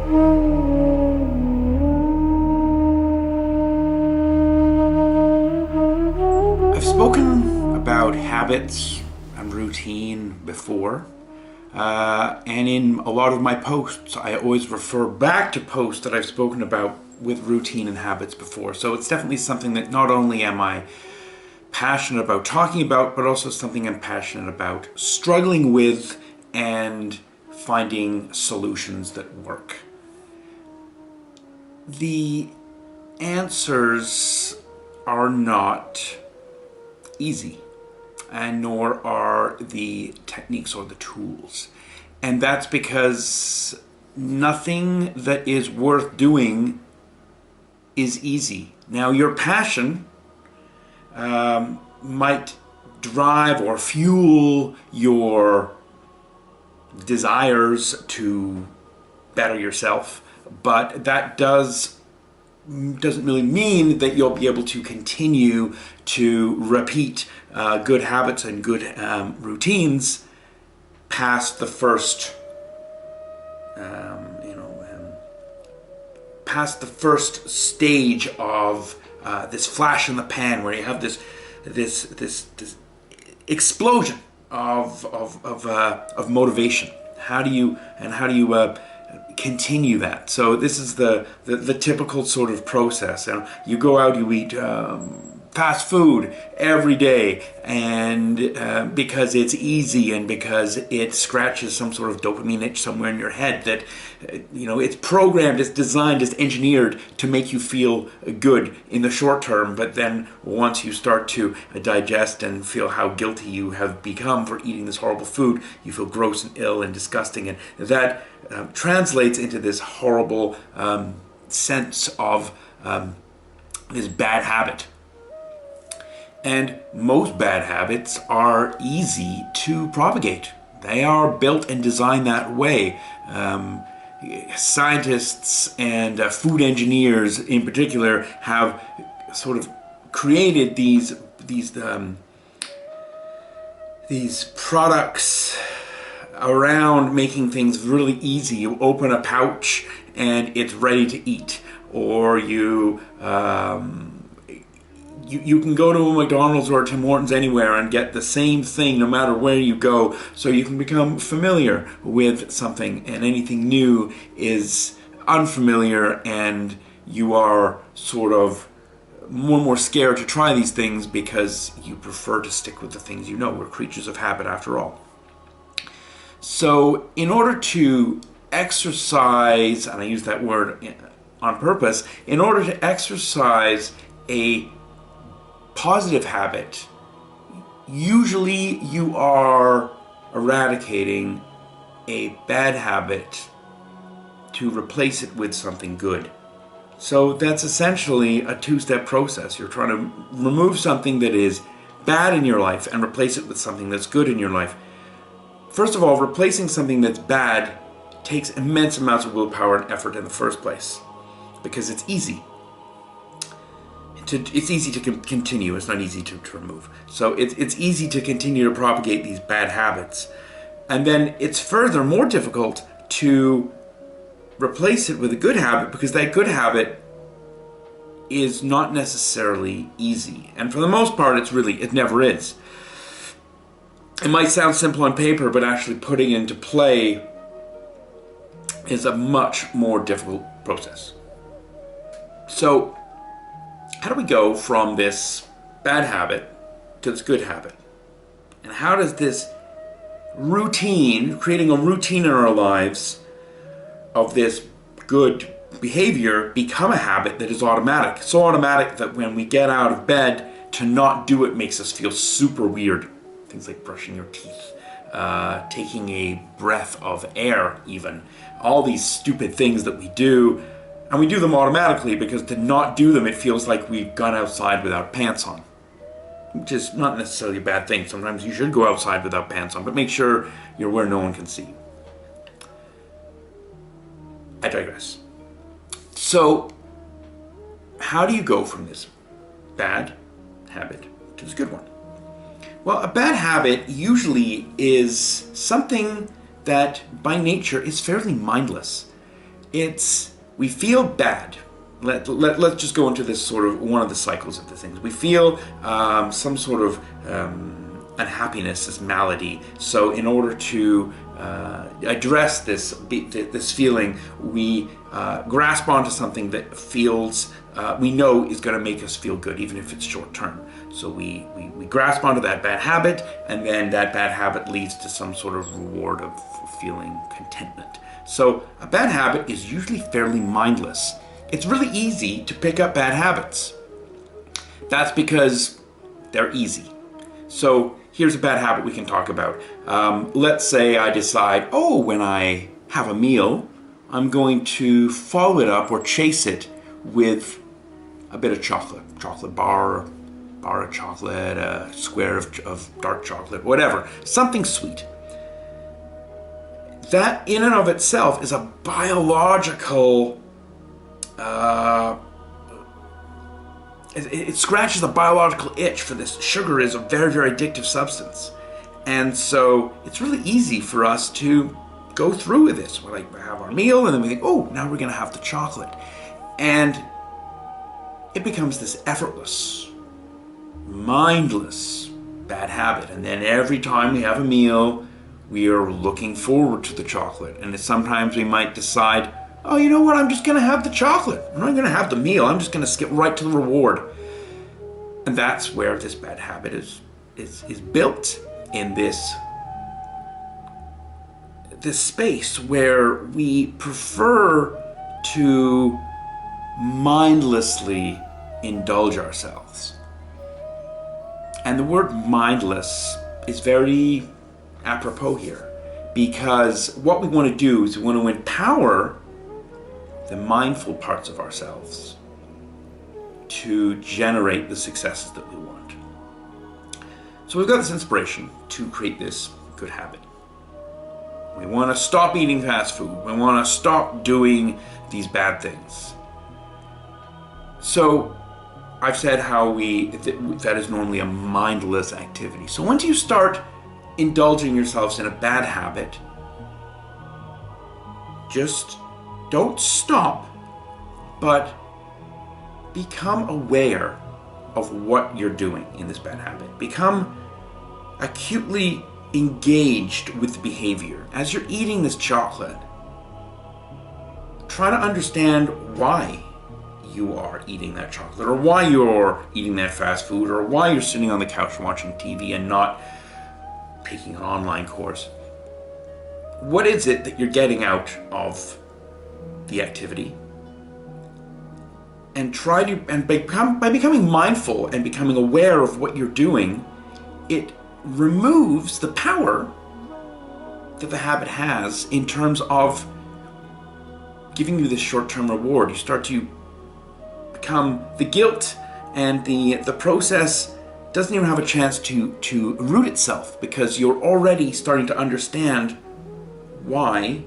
I've spoken about habits and routine before, and in a lot of my posts I always refer back to posts that I've spoken about with routine and habits before. So it's definitely something that not only am I passionate about talking about, but also something I'm passionate about struggling with and finding solutions that work. The answers are not easy, and nor are the techniques or the tools. And that's because nothing that is worth doing is easy. Now, your passion might drive or fuel your desires to better yourself, but that doesn't really mean that you'll be able to continue to repeat good habits and good routines past the first past the first stage of this flash in the pan, where you have this explosion of motivation. How do you continue that? So this is the typical sort of process. You go out, you eat fast food every day, and because it's easy and because it scratches some sort of dopamine itch somewhere in your head, that it's programmed, it's designed, it's engineered to make you feel good in the short term. But then once you start to digest and feel how guilty you have become for eating this horrible food, you feel gross and ill and disgusting, and that translates into this horrible sense of this bad habit. And most bad habits are easy to propagate. They are built and designed that way. Scientists and food engineers in particular have sort of created these products around making things really easy. You open a pouch and it's ready to eat, or you can go to a McDonald's or a Tim Hortons anywhere and get the same thing no matter where you go, so you can become familiar with something, and anything new is unfamiliar, and you are sort of more and more scared to try these things because you prefer to stick with the things you know. We're creatures of habit after all. So in order to exercise, and I use that word on purpose, in order to exercise a positive habit, usually you are eradicating a bad habit to replace it with something good. So that's essentially a two-step process. You're trying to remove something that is bad in your life and replace it with something that's good in your life. First of all, replacing something that's bad takes immense amounts of willpower and effort in the first place, because it's easy. It's easy to continue, it's not easy to remove. So it's easy to continue to propagate these bad habits. And then it's further more difficult to replace it with a good habit, because that good habit is not necessarily easy. And for the most part, it never is. It might sound simple on paper, but actually putting it into play is a much more difficult process. So how do we go from this bad habit to this good habit? And how does this routine, creating a routine in our lives of this good behavior, become a habit that is automatic? So automatic that when we get out of bed, to not do it makes us feel super weird. Things like brushing your teeth, taking a breath of air even. All these stupid things that we do. And we do them automatically, because to not do them, it feels like we've gone outside without pants on. Which is not necessarily a bad thing. Sometimes you should go outside without pants on, but make sure you're where no one can see you. I digress. So, how do you go from this bad habit to this good one? Well, a bad habit usually is something that by nature is fairly mindless. we feel bad. Let's just go into this sort of one of the cycles of the things. We feel some sort of unhappiness, this malady. So in order to address this feeling, we grasp onto something that feels we know is going to make us feel good, even if it's short term. So we grasp onto that bad habit, and then that bad habit leads to some sort of reward of feeling contentment. So a bad habit is usually fairly mindless. It's really easy to pick up bad habits. That's because they're easy. So here's a bad habit we can talk about. Let's say I decide, when I have a meal, I'm going to follow it up or chase it with a bit of chocolate. Chocolate bar of chocolate, a square of dark chocolate, whatever. Something sweet. That in and of itself is a biological it scratches a biological itch for this. Sugar is a very, very addictive substance. And so it's really easy for us to go through with this. We have our meal and then we think, now we're going to have the chocolate. And it becomes this effortless, mindless bad habit. And then every time we have a meal, we are looking forward to the chocolate. And sometimes we might decide, you know what, I'm just going to have the chocolate. I'm not going to have the meal. I'm just going to skip right to the reward. And that's where this bad habit is built, in this space where we prefer to mindlessly indulge ourselves. And the word mindless is very apropos here, because what we want to do is we want to empower the mindful parts of ourselves to generate the successes that we want. So we've got this inspiration to create this good habit. We want to stop eating fast food. We want to stop doing these bad things. So I've said how that is normally a mindless activity. So once you start indulging yourselves in a bad habit, just don't stop, but become aware of what you're doing in this bad habit. Become acutely engaged with the behavior. As you're eating this chocolate, try to understand why you are eating that chocolate, or why you're eating that fast food, or why you're sitting on the couch watching TV and not taking an online course. What is it that you're getting out of the activity? And by becoming mindful and becoming aware of what you're doing, it removes the power that the habit has in terms of giving you this short-term reward. You start to become the guilt, and the process doesn't even have a chance to root itself, because you're already starting to understand why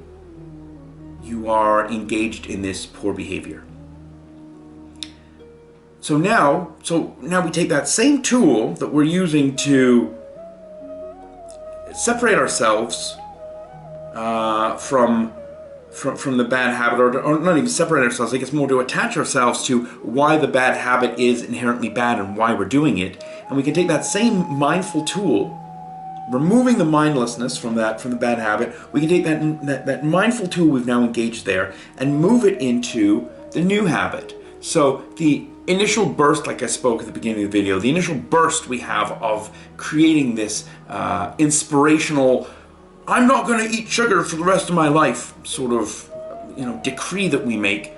you are engaged in this poor behavior. So now we take that same tool that we're using to separate ourselves from the bad habit, or not even separate ourselves, I guess more to attach ourselves to why the bad habit is inherently bad and why we're doing it. And we can take that same mindful tool, removing the mindlessness from the bad habit, we can take that mindful tool we've now engaged there and move it into the new habit. So the initial burst, like I spoke at the beginning of the video, the initial burst we have of creating this inspirational, I'm not going to eat sugar for the rest of my life sort of decree that we make,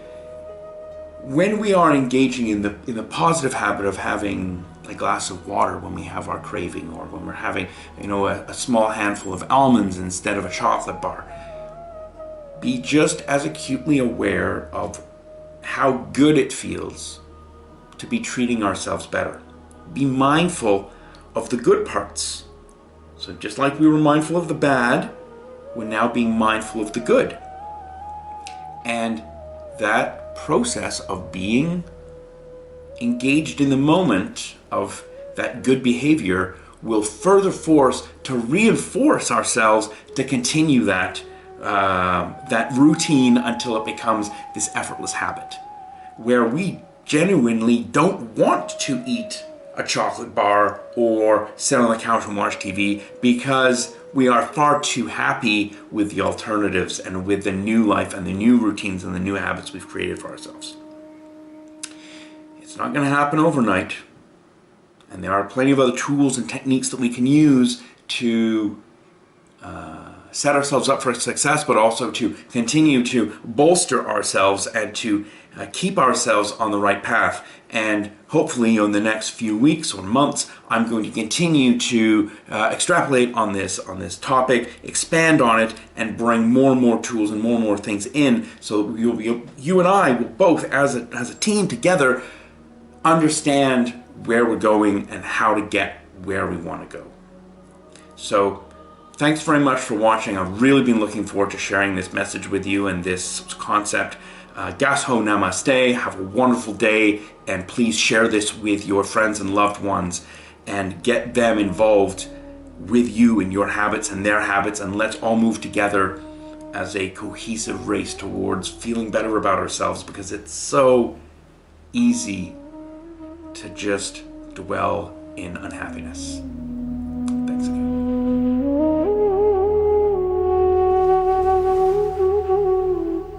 when we are engaging in the positive habit of having a glass of water when we have our craving, or when we're having a small handful of almonds instead of a chocolate bar, be just as acutely aware of how good it feels to be treating ourselves better. Be mindful of the good parts. So just like we were mindful of the bad, we're now being mindful of the good. And that process of being engaged in the moment of that good behavior will further force to reinforce ourselves to continue that that routine until it becomes this effortless habit, where we genuinely don't want to eat a chocolate bar or sit on the couch and watch TV because we are far too happy with the alternatives and with the new life and the new routines and the new habits we've created for ourselves. It's not going to happen overnight, and there are plenty of other tools and techniques that we can use to set ourselves up for success, but also to continue to bolster ourselves and to keep ourselves on the right path. And hopefully in the next few weeks or months, I'm going to continue to extrapolate on this topic, expand on it, and bring more and more tools and more things in, so you and I will both, as a team together, understand where we're going and how to get where we want to go. So thanks very much for watching. I've really been looking forward to sharing this message with you and this concept. Gas ho namaste. Have a wonderful day, and please share this with your friends and loved ones and get them involved with you and your habits and their habits, and let's all move together as a cohesive race towards feeling better about ourselves, because it's so easy to just dwell in unhappiness.